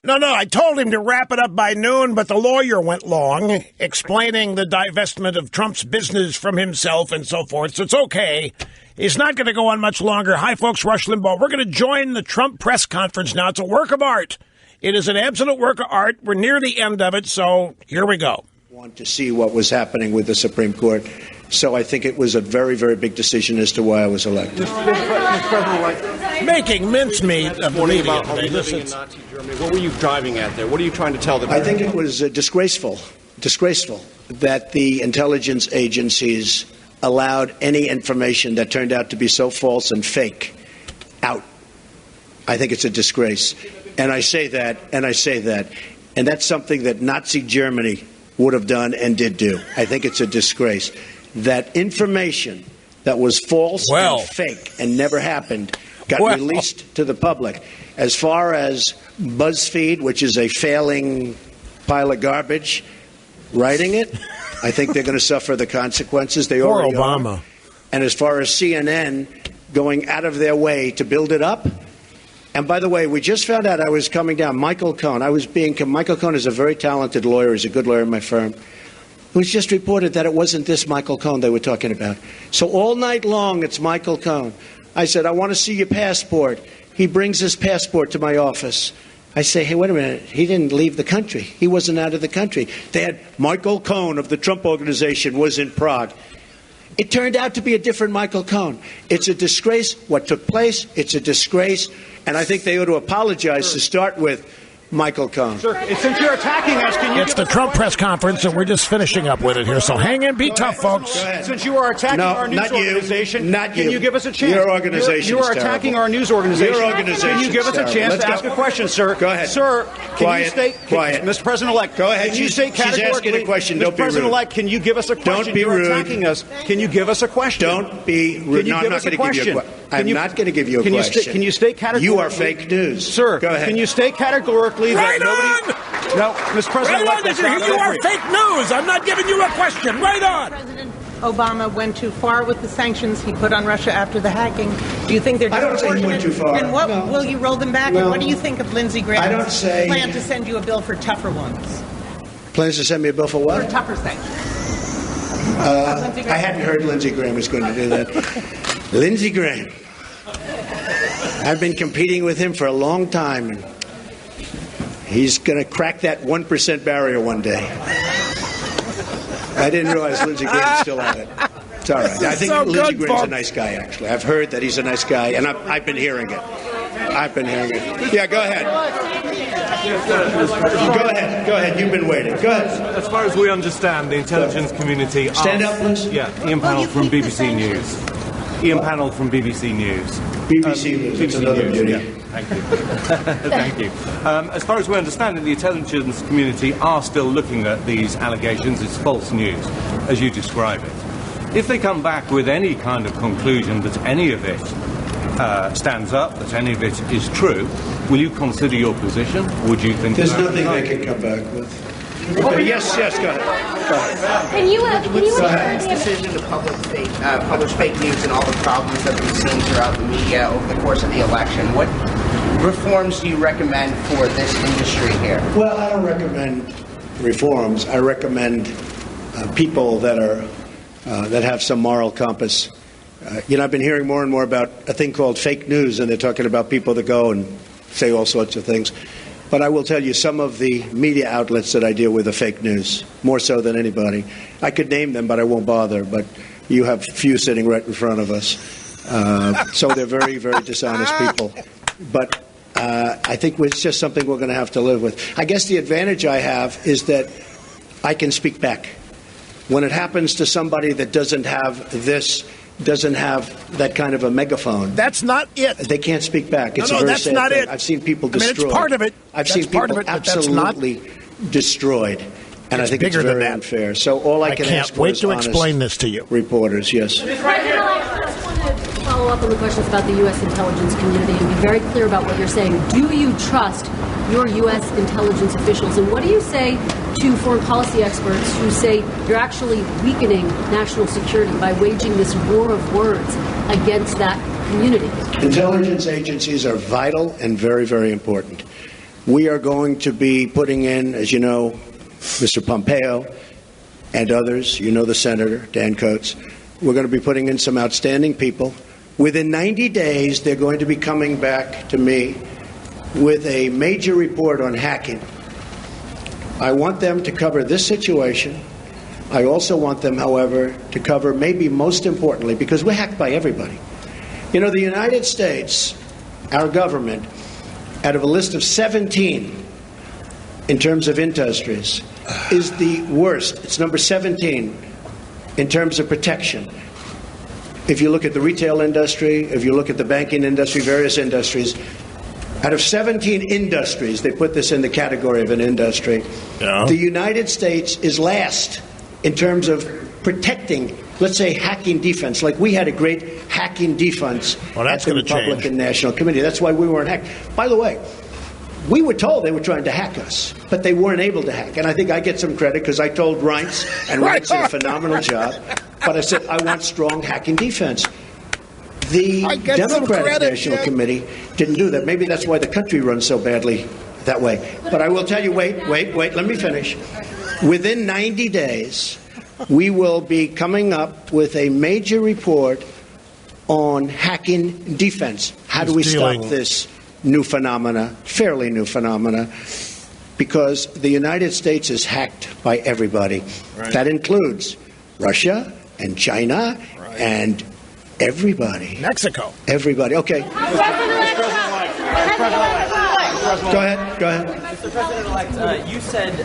No, I told him to wrap it up by noon, but the lawyer went long, explaining the divestment of Trump's business from himself and so forth, so it's okay. He's not going to go on much longer. Hi, folks, Rush Limbaugh. We're going to join the Trump press conference now. It's a work of art. It is an absolute work of art. We're near the end of it, so here we go. Want to see what was happening with the Supreme Court. So I think it was a very, very big decision as to why I was elected. Making mincemeat of the media today. Living in Nazi Germany. What were you driving at there? What are you trying to tell them? I think it was disgraceful that the intelligence agencies allowed any information that turned out to be so false and fake out. I think it's a disgrace. And I say that. And that's something that Nazi Germany would have done and did do. I think it's a disgrace. That information that was false and fake and never happened got released to the public. As far as BuzzFeed, which is a failing pile of garbage, writing it, I think they're going to suffer the consequences. They already are. And as far as CNN going out of their way to build it up, and by the way, we just found out I was coming down. Michael Cohen. Michael Cohen is a very talented lawyer. He's a good lawyer in my firm. It was just reported that it wasn't this Michael Cohen they were talking about. So all night long, it's Michael Cohen. I said, I want to see your passport. He brings his passport to my office. I say, hey, wait a minute. He didn't leave the country. He wasn't out of the country. They had Michael Cohen of the Trump Organization was in Prague. It turned out to be a different Michael Cohen. It's a disgrace what took place. It's a disgrace. And I think they ought to apologize to start with Michael Cohen. Sir, since you're attacking us, can you... It's the Trump press conference, and we're just finishing up with it here. So hang in, be tough, folks. Since you are attacking our news organization, can you give us a chance? Your organization You are attacking our news organization. Your organization. Can you give us a chance to ask a question, sir? Go ahead. Sir, can you state... Quiet. Mr. President-elect, go ahead. Can you state categorically... She's asking a question. Don't be rude. Mr. President-elect, can you give us a question? Don't be rude. You're attacking us. Can you give us a question? Don't be rude. No, I'm not going to give you a question. I'm not going to give you a question. Can you state categorically... You are fake news. Sir, go ahead. Can you state categorically that nobody... No, Mr. President-elect, you are fake news. I'm not giving you a question. Right on. President Obama went too far with the sanctions he put on Russia after the hacking. Do you think they're disproportionate? I don't say he went too far. And what will you roll them back? No. And what do you think of Lindsey Graham's plan to send you a bill for tougher ones? Plans to send me a bill for what? For tougher sanctions. I hadn't heard Lindsey Graham was going to do that. Lindsey Graham. I've been competing with him for a long time. And he's going to crack that 1% barrier one day. I didn't realize Lindsey Graham's still on it. It's all right. I think Lindsey Graham's a nice guy, actually. I've heard that he's a nice guy, and I've been hearing it. Yeah, go ahead. Go ahead. You've been waiting. Go ahead. As far as we understand, the intelligence community... Stand up, please. Yeah, Ian Pannell from BBC News. Ian Pannell from BBC News. BBC News. It's another beauty. Yeah. Thank you. Thank you. As far as we understand it, the intelligence community are still looking at these allegations. It's false news, as you describe it. If they come back with any kind of conclusion that any of it stands up, that any of it is true, will you consider your position? Would you think there's nothing they can come back with? Okay, yes, go ahead. Can you this decision to publish fake news and all the problems that we've seen throughout the media over the course of the election, what reforms do you recommend for this industry here? Well, I don't recommend reforms. I recommend people that are that have some moral compass. I've been hearing more and more about a thing called fake news, and they're talking about people that go and say all sorts of things. But I will tell you, some of the media outlets that I deal with are fake news, more so than anybody. I could name them, but I won't bother. But you have a few sitting right in front of us. So they're very, very dishonest people. But I think it's just something we're going to have to live with. I guess the advantage I have is that I can speak back. When it happens to somebody that doesn't have that kind of a megaphone. That's not it. They can't speak back. It's a very that's sad not thing. it. I've seen people destroyed. It's part of it. I've seen people absolutely destroyed. And I think it's very unfair. So all I can ask for is honest. I can't wait to explain this to you. Reporters, yes. I just want to follow up on the questions about the U.S. intelligence community and be very clear about what you're saying. Do you trust your U.S. intelligence officials? And what do you say to foreign policy experts who say you're actually weakening national security by waging this war of words against that community? Intelligence agencies are vital and very, very important. we are going to be putting in, as you know, Mr. Pompeo and others, you know the Senator, Dan Coates, we're going to be putting in some outstanding people. Within 90 days, they're going to be coming back to me with a major report on hacking. I want them to cover this situation. I also want them, however, to cover maybe most importantly, because we're hacked by everybody. You know, the United States, our government, out of a list of 17 in terms of industries, is the worst. It's number 17 in terms of protection. If you look at the retail industry, if you look at the banking industry, various industries, out of 17 industries, they put this in the category of an industry, the United States is last in terms of protecting, let's say, hacking defense. Like we had a great hacking defense at the Republican National Committee. That's why we weren't hacked. By the way, we were told they were trying to hack us, but they weren't able to hack. And I think I get some credit because I told Reince, and Reince did a phenomenal job. But I said, I want strong hacking defense. The Democratic National Committee didn't do that. Maybe that's why the country runs so badly that way. But I will tell you, wait, let me finish. Within 90 days, we will be coming up with a major report on hacking defense. How do we stop this new phenomena, fairly new phenomena? Because the United States is hacked by everybody. Right. That includes Russia and China and everybody. Mexico. Everybody. Okay. Go ahead. Mr. President-elect, you said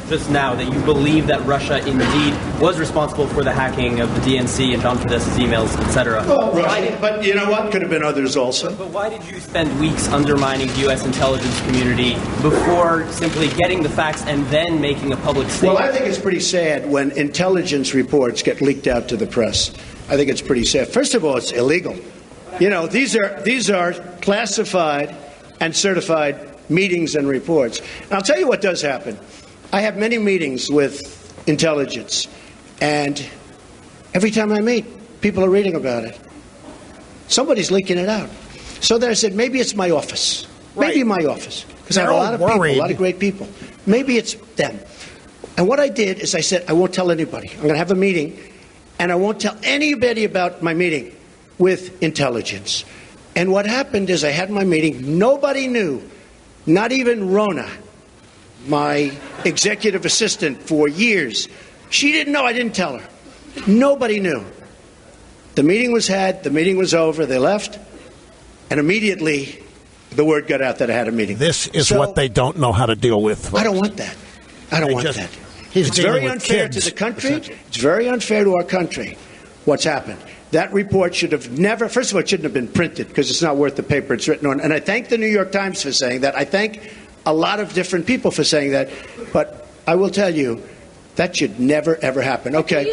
just now that you believe that Russia indeed was responsible for the hacking of the DNC and John Podesta's emails, etc. But you know what? Could have been others also. But why did you spend weeks undermining the U.S. intelligence community before simply getting the facts and then making a public statement? Well, I think it's pretty sad when intelligence reports get leaked out to the press. I think it's pretty sad. First of all, it's illegal. You know, these are classified and certified meetings and reports. And I'll tell you what does happen. I have many meetings with intelligence, and every time I meet, people are reading about it. Somebody's leaking it out. So then I said, maybe it's my office. Maybe my office. Because I have a lot of people, a lot of great people. Maybe it's them. And what I did is I said, I won't tell anybody. I'm going to have a meeting, and I won't tell anybody about my meeting with intelligence. And what happened is I had my meeting. Nobody knew, not even Rona, my executive assistant for years. She didn't know. I didn't tell her. Nobody knew. The meeting was had. The meeting was over. They left. And immediately the word got out that I had a meeting. This is what they don't know how to deal with. Folks. I don't want that. I don't want that. It's very unfair to the country. It's very unfair to our country what's happened. That report should have never, first of all, it shouldn't have been printed because it's not worth the paper it's written on. And I thank the New York Times for saying that. I thank a lot of different people for saying that. But I will tell you, that should never, ever happen. Okay.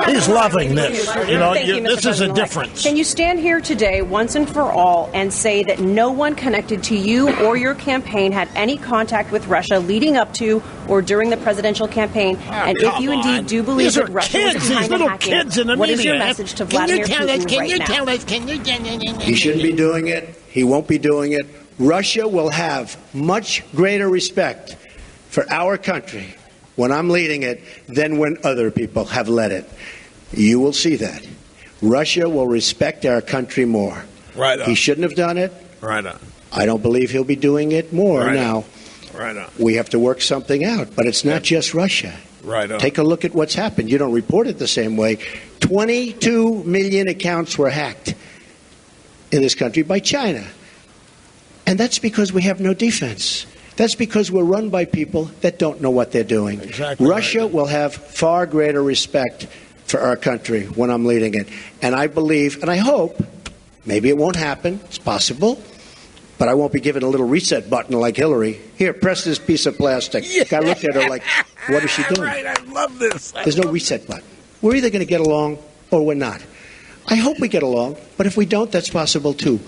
He's loving this. You know, this is a difference. Can you stand here today, once and for all, and say that no one connected to you or your campaign had any contact with Russia leading up to or during the presidential campaign? And if you indeed do believe that Russia was behind the hacking, what is your message to Vladimir Putin right now? He shouldn't be doing it. He won't be doing it. Russia will have much greater respect for our country when I'm leading it than when other people have led it. You will see that. Russia will respect our country more. Right on. He shouldn't have done it. Right on. I don't believe he'll be doing it more now. Right on. We have to work something out, but it's not just Russia. Right on. Take a look at what's happened. You don't report it the same way. 22 million accounts were hacked in this country by China. And that's because we have no defense. That's because we're run by people that don't know what they're doing. Exactly. Russia will have far greater respect for our country when I'm leading it. And I believe, and I hope, maybe it won't happen, it's possible, but I won't be given a little reset button like Hillary. Here, press this piece of plastic. Yeah. I looked at her like, what is she doing? Right, I love this. There's no reset button. We're either going to get along or we're not. I hope we get along, but if we don't, that's possible too.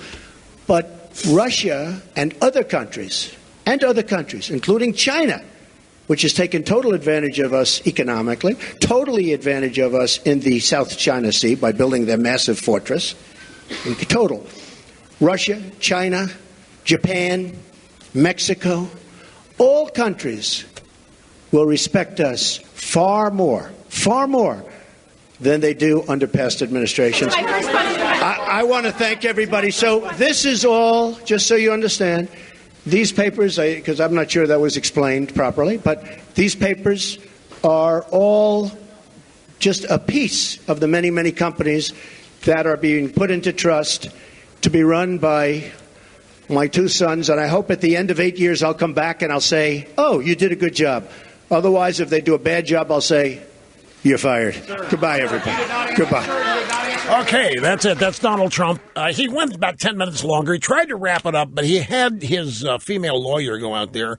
But Russia and other countries, including China, which has taken total advantage of us economically, totally advantage of us in the South China Sea by building their massive fortress. Total. Russia, China, Japan, Mexico, all countries will respect us far more than they do under past administrations. I want to thank everybody. So this is all, just so you understand, these papers, because I'm not sure that was explained properly, but these papers are all just a piece of the many, many companies that are being put into trust to be run by my two sons. And I hope at the end of 8 years I'll come back and I'll say, oh, you did a good job. Otherwise, if they do a bad job, I'll say, you're fired. Goodbye, everybody. Goodbye. Okay, that's it. That's Donald Trump. He went about 10 minutes longer. He tried to wrap it up, but he had his female lawyer go out there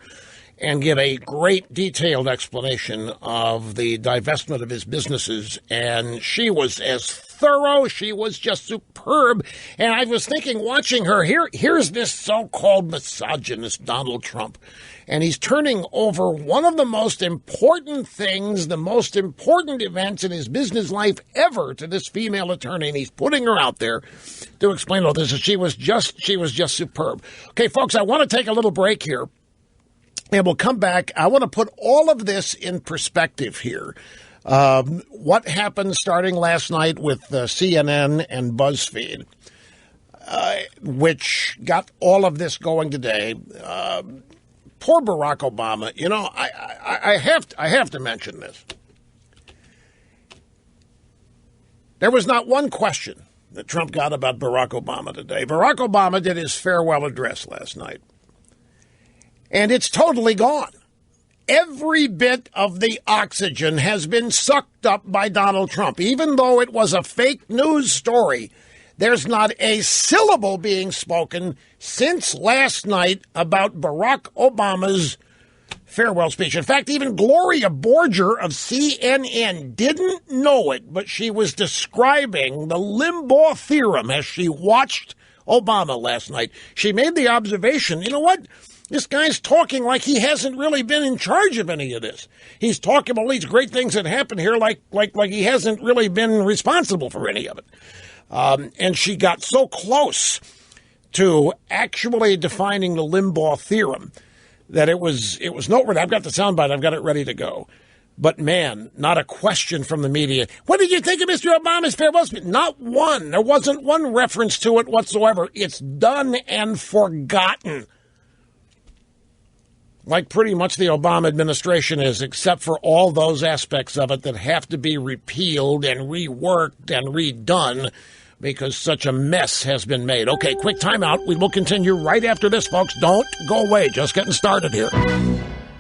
and give a great detailed explanation of the divestment of his businesses. And she was as thorough. She was just superb. And I was thinking, watching her, here's this so-called misogynist Donald Trump. And he's turning over one of the most important things, the most important events in his business life ever to this female attorney. And he's putting her out there to explain all this. And she was just superb. Okay, folks, I want to take a little break here. And we'll come back. I want to put all of this in perspective here. What happened starting last night with CNN and BuzzFeed, which got all of this going today. Poor Barack Obama. You know, I have to mention this. There was not one question that Trump got about Barack Obama today. Barack Obama did his farewell address last night. And it's totally gone. Every bit of the oxygen has been sucked up by Donald Trump. Even though it was a fake news story, there's not a syllable being spoken since last night about Barack Obama's farewell speech. In fact, even Gloria Borger of CNN didn't know it, but she was describing the Limbaugh theorem as she watched Obama last night. She made the observation, you know what? This guy's talking like he hasn't really been in charge of any of this. He's talking about all these great things that happened here like he hasn't really been responsible for any of it. And she got so close to actually defining the Limbaugh theorem that it was noteworthy. I've got the soundbite. I've got it ready to go. But, man, not a question from the media. What did you think of Mr. Obama's farewell speech? Not one. There wasn't one reference to it whatsoever. It's done and forgotten. Like pretty much the Obama administration is, except for all those aspects of it that have to be repealed and reworked and redone because such a mess has been made. Okay, quick timeout. We will continue right after this, folks. Don't go away. Just getting started here.